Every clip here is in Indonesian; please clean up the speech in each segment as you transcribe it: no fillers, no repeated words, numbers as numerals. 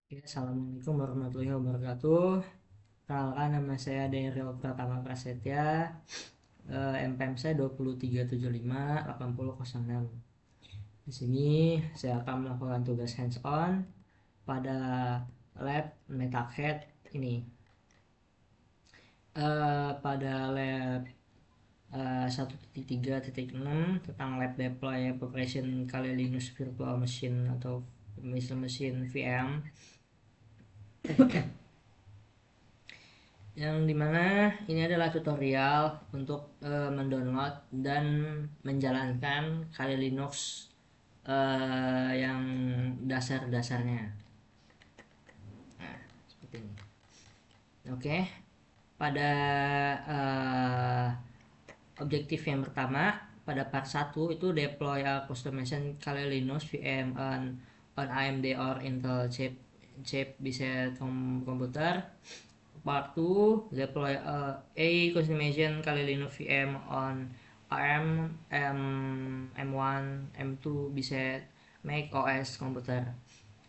Ya, Assalamualaikum warahmatullahi wabarakatuh. Kenalkan, nama saya Daryl Pratama Prasetya. MPM saya 237588006. Di sini saya akan melakukan tugas hands-on pada lab MetaCAD ini. Pada lab 1.3.6 tentang lab deploy preparation Kali Linux Virtual Machine atau mesin VM, yang dimana ini adalah tutorial untuk mendownload dan menjalankan Kali Linux yang dasar-dasarnya. Nah, seperti ini. Oke, pada objektif yang pertama, pada part 1 itu deploy a customization Kali Linux VM on AMD or Intel chip bisa komputer. Part 2, deploy a customization Kali Linux VM on ARM, M1, M2 bisa Mac OS komputer.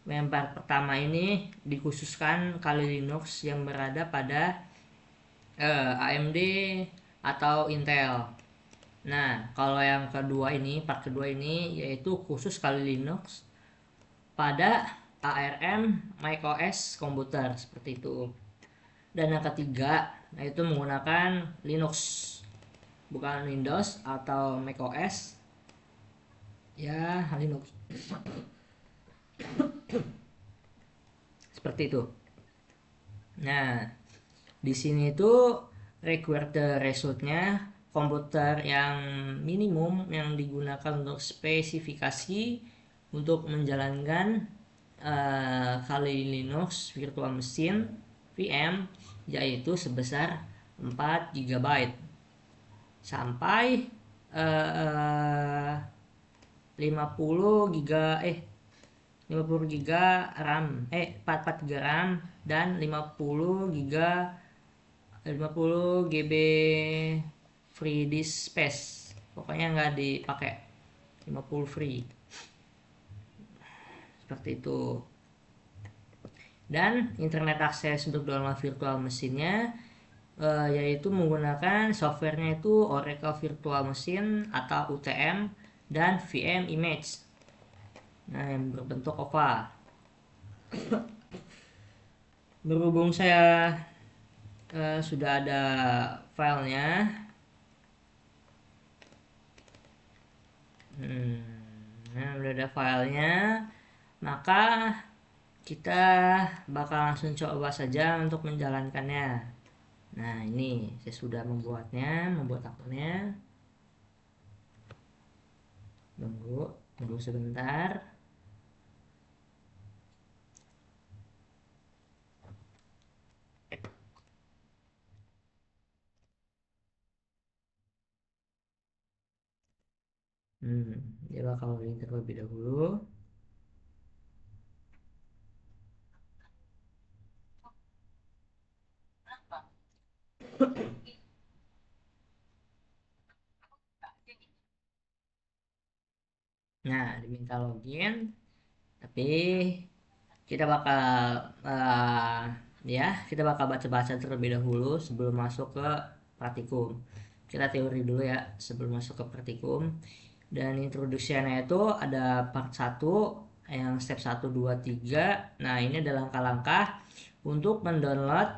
Yang part pertama ini dikhususkan Kali Linux yang berada pada AMD atau Intel. Nah, kalau yang kedua ini, part kedua ini yaitu khusus Kali Linux pada ARM macOS komputer seperti itu. Dan yang ketiga yaitu menggunakan Linux, bukan Windows atau macOS, ya Linux seperti itu. Nah, di sini itu required resultnya komputer yang minimum yang digunakan untuk spesifikasi untuk menjalankan Kali Linux Virtual Machine VM yaitu sebesar 4 GB sampai 50 GB 50 GB RAM 44 GB RAM dan 50 GB free disk space, pokoknya nggak dipakai, 50 free seperti itu. Dan internet akses untuk download virtual mesinnya yaitu menggunakan softwarenya itu Oracle Virtual Machine atau UTM dan VM Image, nah yang berbentuk oval. Berhubung saya sudah ada filenya, nah udah ada filenya, maka kita bakal langsung coba saja untuk menjalankannya. Nah, ini saya sudah membuat akunnya. Tunggu sebentar. Dia bakal link terlebih dahulu. Nah, diminta login, tapi kita bakal kita bakal baca-baca terlebih dahulu sebelum masuk ke praktikum. Kita teori dulu ya sebelum masuk ke praktikum. Dan introduksinya itu ada part 1 yang step 1, 2, 3. Nah, ini adalah langkah-langkah untuk mendownload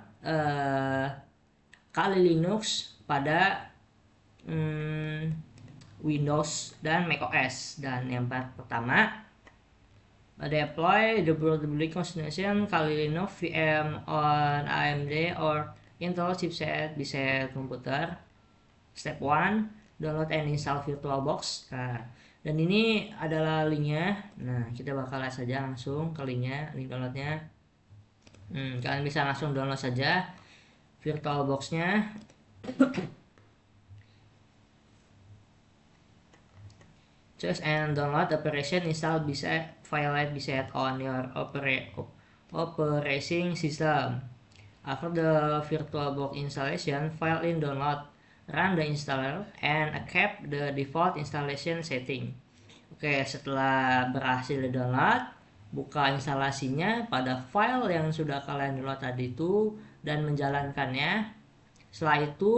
Kali Linux pada Windows dan macOS. Dan yang pertama, deploy the broadly configuration Kali Linux VM on AMD or Intel chipset bisa komputer. Step 1, download and install VirtualBox. Nah, dan ini adalah linknya. Nah, kita bakal lihat saja langsung ke linknya, link downloadnya. Kalian bisa langsung download saja VirtualBox-nya. Choose and download operation install bisa file bisa on your operating system. After the VirtualBox installation, file in download, run the installer, and accept the default installation setting. Oke, setelah berhasil di download, buka instalasinya pada file yang sudah kalian download tadi itu dan menjalankannya. Setelah itu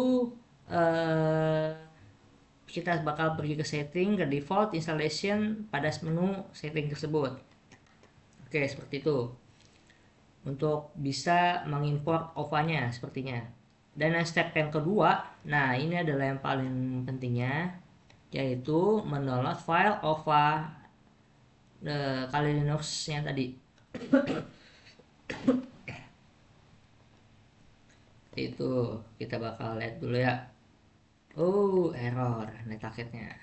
kita bakal pergi ke setting, ke default installation pada menu setting tersebut. Oke, seperti itu untuk bisa mengimport OVA-nya sepertinya. Dan step yang kedua, nah ini adalah yang paling pentingnya, yaitu mendownload file OVA Kali Linux yang tadi. Itu kita bakal lihat dulu ya. Oh, error netaketnya.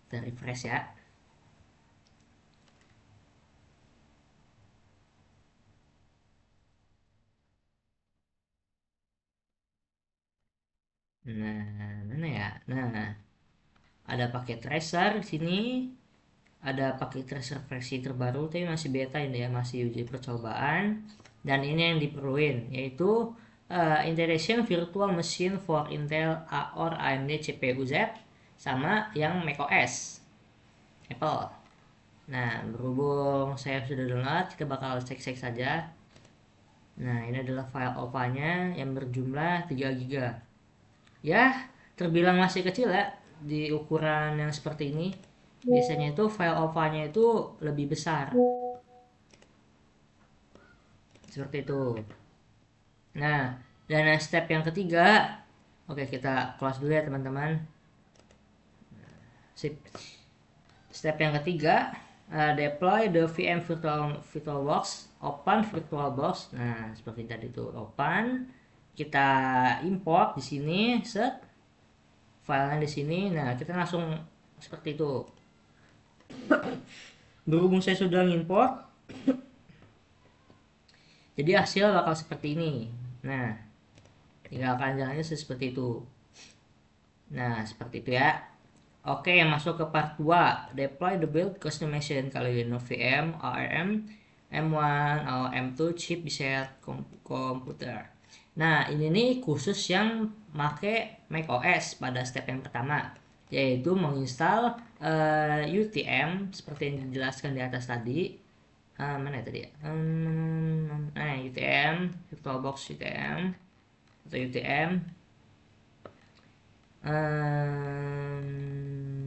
Kita refresh ya. Nah, mana ya? Nah, ada paket tracer di sini, ada paket tracer versi terbaru tapi masih beta ini ya, masih uji percobaan. Dan ini yang diperluin yaitu integration virtual machine for Intel or AMD CPU Z sama yang macOS Apple. Nah, berhubung saya sudah download, kita bakal cek-cek saja. Nah, ini adalah file OVA-nya yang berjumlah 3 GB. Ya, terbilang masih kecil ya di ukuran yang seperti ini. Biasanya itu file OVA-nya itu lebih besar. Seperti itu. Nah, dan step yang ketiga, oke kita close dulu ya teman-teman. Sip. Step yang ketiga, deploy the VM VirtualBox, open VirtualBox. Nah, seperti tadi itu open, kita import di sini, set filenya di sini. Nah, kita langsung seperti itu. Berhubung saya sudah import, jadi hasil bakal seperti ini. Nah, tinggalkan jalannya seperti itu. Nah, seperti itu ya. Oke, masuk ke part 2. Deploy the build customization kali ini VM, ARM, M1, atau M2 chip bisa komputer. Nah, ini nih khusus yang make macOS pada step yang pertama, yaitu menginstal UTM seperti yang dijelaskan di atas tadi. Mana ya tadi ya? UTM, VirtualBox UTM atau UTM.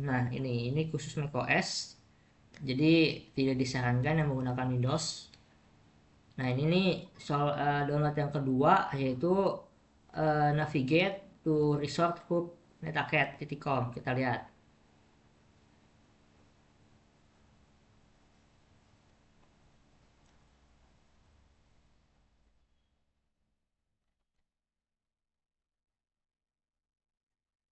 Nah, ini khusus macOS. Jadi tidak disarankan yang menggunakan Windows. Nah, ini nih soal download yang kedua yaitu navigate to resort hub netaket.com. Kita lihat.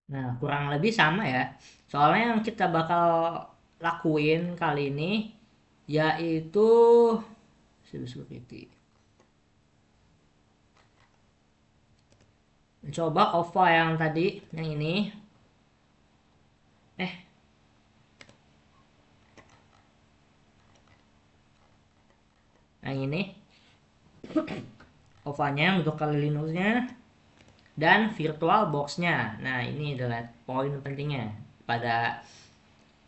Nah, kurang lebih sama ya. Soalnya yang kita bakal lakuin kali ini yaitu security. Coba OVA yang tadi, yang ini. Yang ini. OVA-nya untuk kali Linux-nya dan virtual box-nya. Nah, ini adalah poin pentingnya pada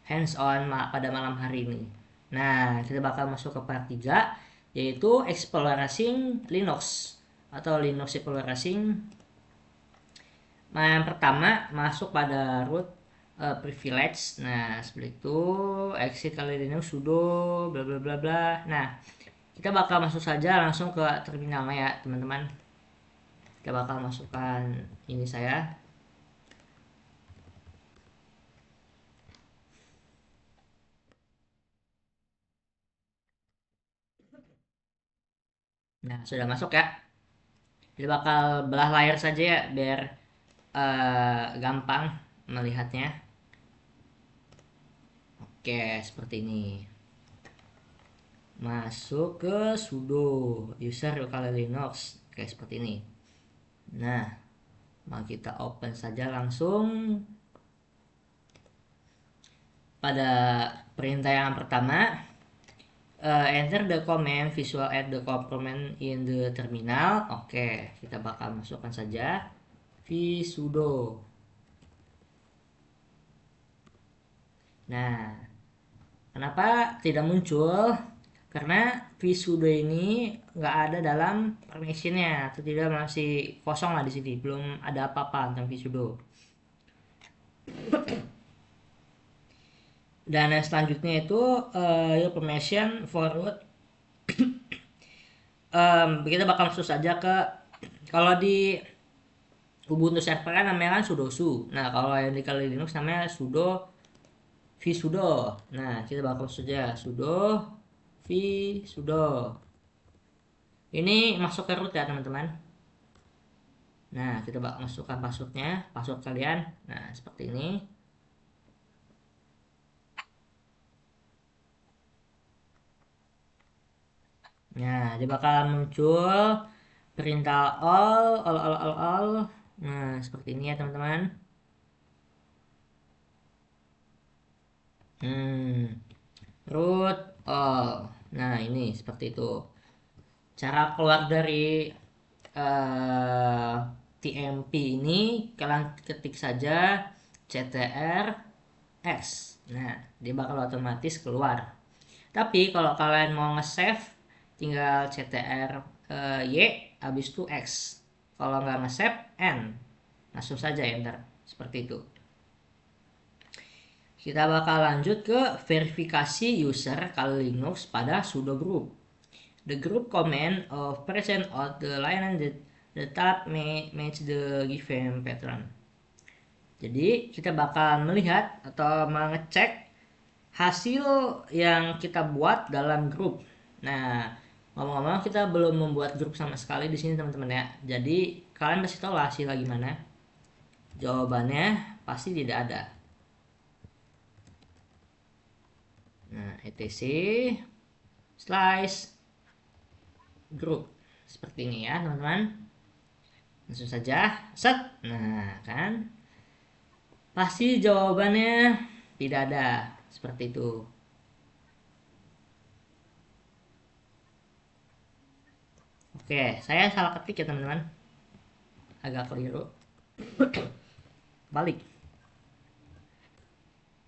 hands on pada malam hari ini. Nah, kita bakal masuk ke part 3 yaitu exploring Linux atau Linux exploring. Nah, yang pertama masuk pada root privilege. Nah, seperti itu exit kali Linux sudo bla bla bla bla. Nah, kita bakal masuk saja langsung ke terminalnya ya, teman-teman. Kita bakal masukkan ini saya. Nah, sudah masuk ya. Jadi bakal belah layar saja ya biar gampang melihatnya. Oke, seperti ini. Masuk ke sudo user lokal Linux. Oke, seperti ini. Nah, mau kita open saja langsung pada perintah yang pertama. Enter the command visual add the command in the terminal. Oke, kita bakal masukkan saja vsudo. Nah, Kenapa tidak muncul? Karena vsudo ini nggak ada dalam permissionnya, atau tidak, masih kosong lah di sini, belum ada apa-apa tentang vsudo. Dan yang selanjutnya itu your permission forward. Kita bakal langsung saja ke, kalau di Ubuntu server kan namanya kan sudo. Nah kalau yang di Kali Linux namanya sudo vsudo. Nah kita bakal saja sudo vsudo. Ini masuk ke root ya teman-teman. Nah kita bakal masukkan password kalian. Nah seperti ini. Nah dia bakal muncul perintah all. Nah seperti ini ya teman-teman. Root all. Nah ini seperti itu. Cara keluar dari TMP ini, kalian ketik saja ctrx. Nah dia bakal otomatis keluar. Tapi kalau kalian mau nge-save, tinggal ctr y habis itu x. Kalau nggak nge-save, n. Langsung saja enter. Seperti itu. Kita bakal lanjut ke verifikasi user Kali Linux pada sudo group. The group command of present of the line the tab may match the given pattern. Jadi kita bakal melihat atau mengecek hasil yang kita buat dalam grup. Nah, ngomong-ngomong kita belum membuat grup sama sekali di sini teman-teman ya. Jadi kalian pasti tahu lah hasilnya gimana. Jawabannya pasti tidak ada. Nah, etc slice group seperti ini ya teman-teman. Langsung saja set. Nah kan pasti jawabannya tidak ada, seperti itu. Oke, saya salah ketik ya teman-teman, agak keliru. Balik.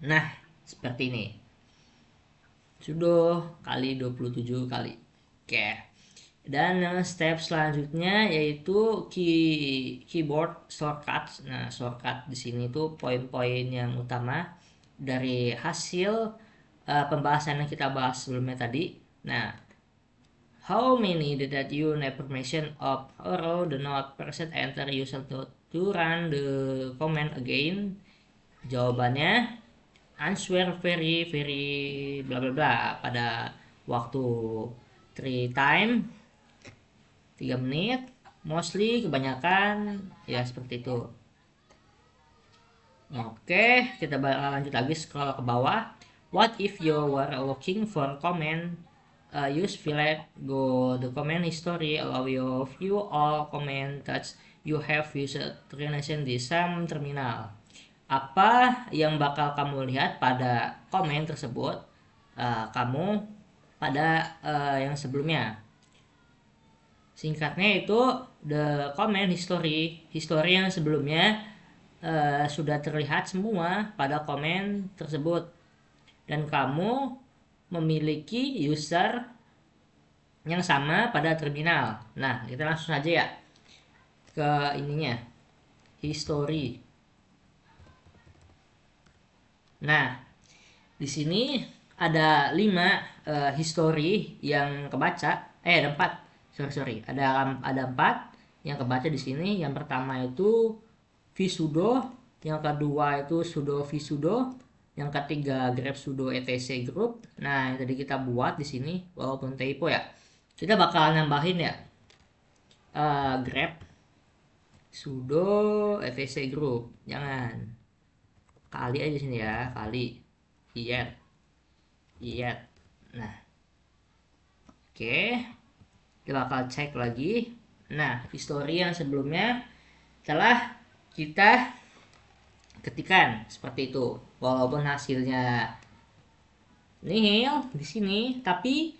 Nah seperti ini, sudo kali 27 kali. Oke. Dan step selanjutnya yaitu keyboard shortcuts. Nah, shortcut di sini tuh poin-poin yang utama dari hasil pembahasan yang kita bahas sebelumnya tadi. Nah, how many that you never mention of arrow the not percent enter user to run the command again. Jawabannya answer very bla bla bla pada waktu 3 time 3 menit, mostly, kebanyakan, ya seperti itu. Oke, kita lanjut lagi, scroll ke bawah. What if you were looking for comment, use fillet, go the comment history, allow you view all comment that you have used translation di some terminal. Apa yang bakal kamu lihat pada komen tersebut, kamu pada yang sebelumnya. Singkatnya itu the comment history yang sebelumnya sudah terlihat semua pada komen tersebut, dan kamu memiliki user yang sama pada terminal. Nah kita langsung saja ya ke ininya, history. Nah di sini ada 5 history yang kebaca, ada 4. Sorry, ada 4 yang kebaca di sini. Yang pertama itu vsudo, yang kedua itu sudo vsudo, yang ketiga grep sudo etc group. Nah, yang tadi kita buat di sini walaupun typo ya. Kita bakal nambahin ya grep sudo etc group. Jangan kali aja sini ya, kali iet. Nah. Oke. Kita bakal cek lagi. Nah, history yang sebelumnya telah kita ketikkan seperti itu. Walaupun hasilnya nihil di sini, tapi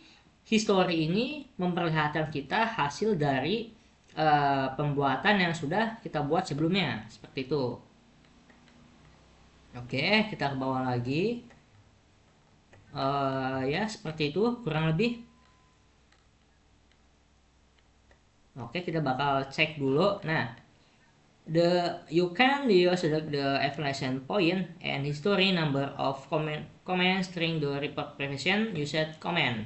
history ini memperlihatkan kita hasil dari pembuatan yang sudah kita buat sebelumnya, seperti itu. Oke, kita ke bawah lagi. Ya seperti itu kurang lebih. Oke, kita bakal cek dulu. Nah, you can use the exclamation point and history number of comment string the report prevision used comment.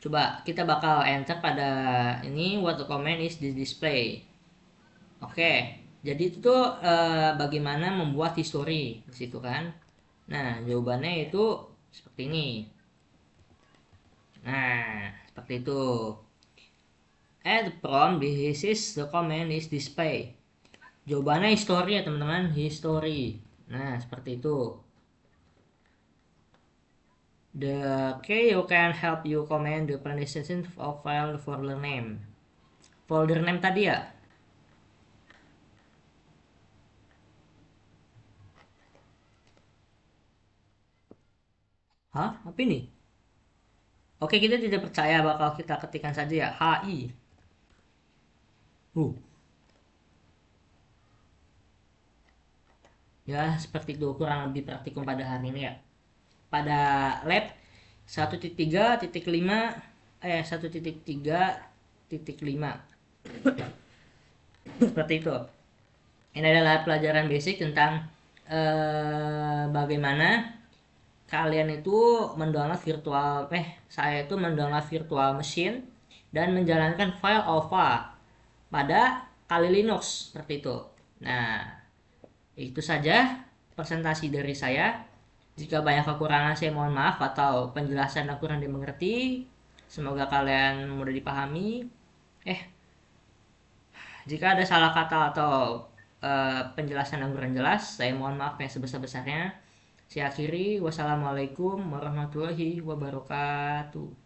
Coba kita bakal enter pada ini what the comment is the display. Oke, jadi itu tuh bagaimana membuat history di situ kan. Nah, jawabannya itu seperti ini. Nah, seperti itu. Add prompt this is the comment is display. Jawabannya history ya teman-teman, history. Nah, seperti itu. The key you can help you comment the presentation of file folder name. Folder name tadi ya. Hah? Apa ini? Oke, kita tidak percaya, bakal kita ketikkan saja ya. HI. Ya, seperti itu kurang lebih praktikum pada hari ini ya. Pada lab 1.3.5 1.3.5 seperti itu. Ini adalah pelajaran basic tentang bagaimana kalian itu mendownload saya itu mendownload virtual machine dan menjalankan file OVA pada Kali Linux seperti itu. Nah, itu saja presentasi dari saya. Jika banyak kekurangan saya mohon maaf atau penjelasan yang kurang dimengerti. Semoga kalian mudah dipahami. Jika ada salah kata atau penjelasan yang kurang jelas, saya mohon maaf yang sebesar-besarnya. Saya akhiri, wassalamualaikum warahmatullahi wabarakatuh.